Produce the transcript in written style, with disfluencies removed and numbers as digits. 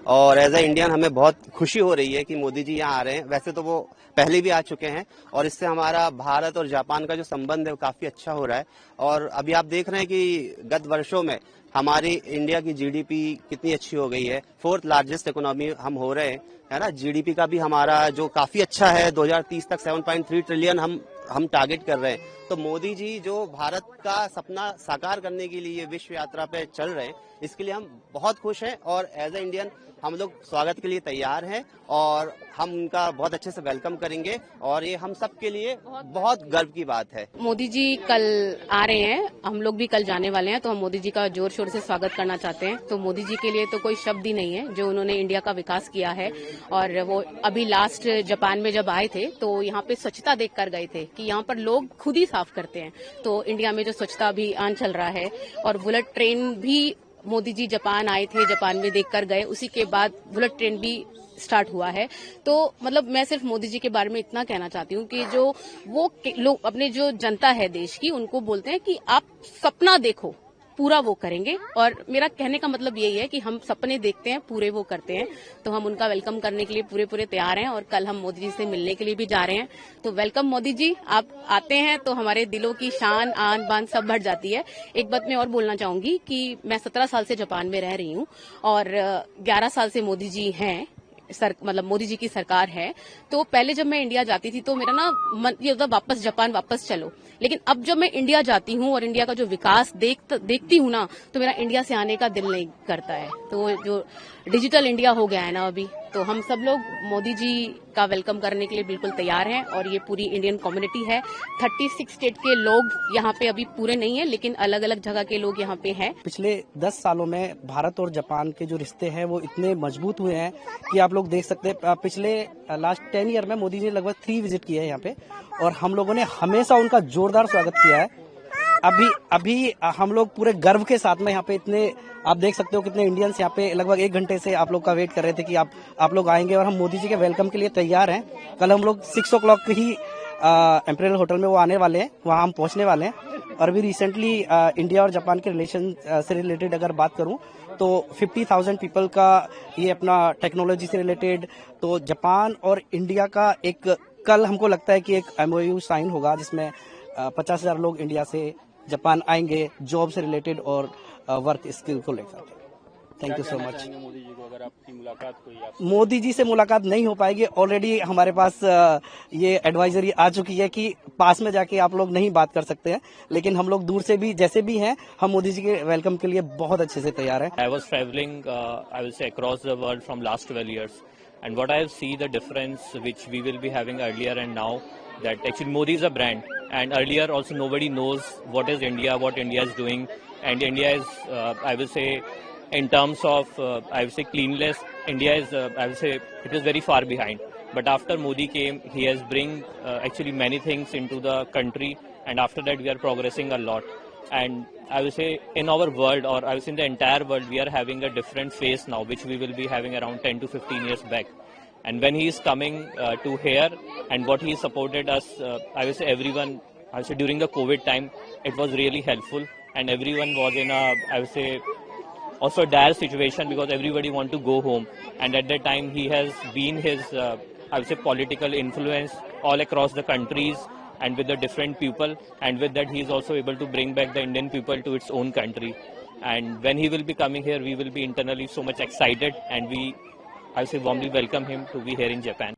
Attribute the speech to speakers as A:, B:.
A: और as a Indian हमें बहुत खुशी हो रही है कि मोदी जी यहाँ आ रहे हैं। वैसे तो वो पहले भी आ चुके हैं और इससे हमारा भारत और जापान का जो संबंध है वो काफी अच्छा हो रहा है। और अभी आप देख रहे हैं कि गत वर्षों में हमारी इंडिया की जीडीपी कितनी अच्छी हो गई है। 4th लार्जेस्ट इकोनॉमी हम हो रहे हैं, है ना। जीडीपी का भी हमारा जो काफी अच्छा है, 2030 तक 7.3 ट्रिलियन हम टारगेट कर रहे हैं। तो मोदी जी जो भारत का सपना साकार करने के लिए विश्व यात्रा पे चल रहे हैं, इसके लिए हम बहुत खुश हैं और एज ए इंडियन हम लोग स्वागत के लिए तैयार हैं और हम उनका बहुत अच्छे से वेलकम करेंगे और ये हम सब के लिए बहुत गर्व की बात है।
B: मोदी जी कल आ रहे हैं, हम लोग भी कल जाने वाले हैं, तो हम मोदी जी का जोर शोर से स्वागत करना चाहते हैं। तो मोदी जी के लिए तो कोई शब्द ही नहीं है जो उन्होंने इंडिया का विकास किया है। और वो अभी लास्ट जापान में जब आए थे तो यहाँ पे स्वच्छता देख कर गए थे कि यहाँ पर लोग खुद ही साफ करते हैं। तो इंडिया में जो स्वच्छता अभियान चल रहा है और बुलेट ट्रेन भी मोदी जी जापान आए थे, जापान में देखकर गए, उसी के बाद बुलेट ट्रेन भी स्टार्ट हुआ है। तो मतलब मैं सिर्फ मोदी जी के बारे में इतना कहना चाहती हूँ कि जो वो लोग अपने जो जनता है देश की, उनको बोलते हैं कि आप सपना देखो, पूरा वो करेंगे। और मेरा कहने का मतलब यही है कि हम सपने देखते हैं, पूरे वो करते हैं। तो हम उनका वेलकम करने के लिए पूरे तैयार हैं और कल हम मोदी जी से मिलने के लिए भी जा रहे हैं। तो वेलकम मोदी जी, आप आते हैं तो हमारे दिलों की शान आन बान सब बढ़ जाती है। एक बात मैं और बोलना चाहूंगी कि मैं 17 साल से जापान में रह रही हूँ और 11 साल से मोदी जी हैं, मतलब मोदी जी की सरकार है। तो पहले जब मैं इंडिया जाती थी तो मेरा ना मन ये होता वापस जापान वापस चलो। लेकिन अब जब मैं इंडिया जाती हूँ और इंडिया का जो विकास देखती हूँ ना, तो मेरा इंडिया से आने का दिल नहीं करता है। तो जो डिजिटल इंडिया हो गया है ना अभी, तो हम सब लोग मोदी जी का वेलकम करने के लिए बिल्कुल तैयार हैं। और ये पूरी इंडियन कम्युनिटी है, 36 स्टेट के लोग यहाँ पे अभी पूरे नहीं है, लेकिन अलग अलग जगह के लोग यहाँ पे हैं।
C: पिछले 10 सालों में भारत और जापान के जो रिश्ते हैं वो इतने मजबूत हुए हैं कि आप लोग देख सकते हैं पिछले लास्ट 10 ईयर में मोदी जी ने लगभग 3 विजिट किए हैं यहाँ पे और हम लोगों ने हमेशा उनका जोरदार स्वागत किया है। अभी हम लोग पूरे गर्व के साथ में यहाँ पे इतने आप देख सकते हो कितने इंडियंस यहाँ पे लगभग 1 घंटे से आप लोग का वेट कर रहे थे कि आप लोग आएंगे और हम मोदी जी के वेलकम के लिए तैयार हैं। कल हम लोग 6 o'clock ही इम्पीरियल होटल में वो आने वाले हैं, वहाँ हम पहुंचने वाले हैं। और अभी रिसेंटली इंडिया और जापान के रिलेशन से रिलेटेड अगर बात करूं तो 50,000 पीपल का ये अपना टेक्नोलॉजी से रिलेटेड, तो जापान और इंडिया का एक कल हमको लगता है कि एक MOU साइन होगा जिसमें 50,000 लोग इंडिया से जापान आएंगे जॉब से रिलेटेड और वर्क स्किल को लेकर। Thank you so much.
D: Modi ji को अगर आपकी मुलाकात हुई,
C: मोदी जी से मुलाकात नहीं हो पाएगी, ऑलरेडी हमारे पास ये एडवाइजरी आ चुकी है कि पास में जाके आप लोग नहीं बात कर सकते हैं, लेकिन हम लोग दूर से भी जैसे भी हैं हम मोदी जी के वेलकम के लिए बहुत अच्छे से तैयार हैं।
D: I was traveling, I will say, across the world from last 12 years, and what I see the difference which we will be having earlier and now, that actually Modi is a brand, and earlier also nobody knows what is India, what India is doing, and India is, I will say, in terms of, I will say, cleanliness, India is, I will say, it is very far behind. But after Modi came, he has bring actually many things into the country, and after that we are progressing a lot. And I will say in our world, or I will say in the entire world, we are having a different phase now, which we will be having around 10 to 15 years back. And when he is coming to here, and what he supported us, I will say everyone, I will say during the COVID time, it was really helpful, and everyone was in a, I will say, also dire situation because everybody want to go home. And at that time, he has been his, I will say, political influence all across the countries and with the different people. And with that, he is also able to bring back the Indian people to its own country. And when he will be coming here, we will be internally so much excited, and we, I will say, warmly welcome him to be here in Japan.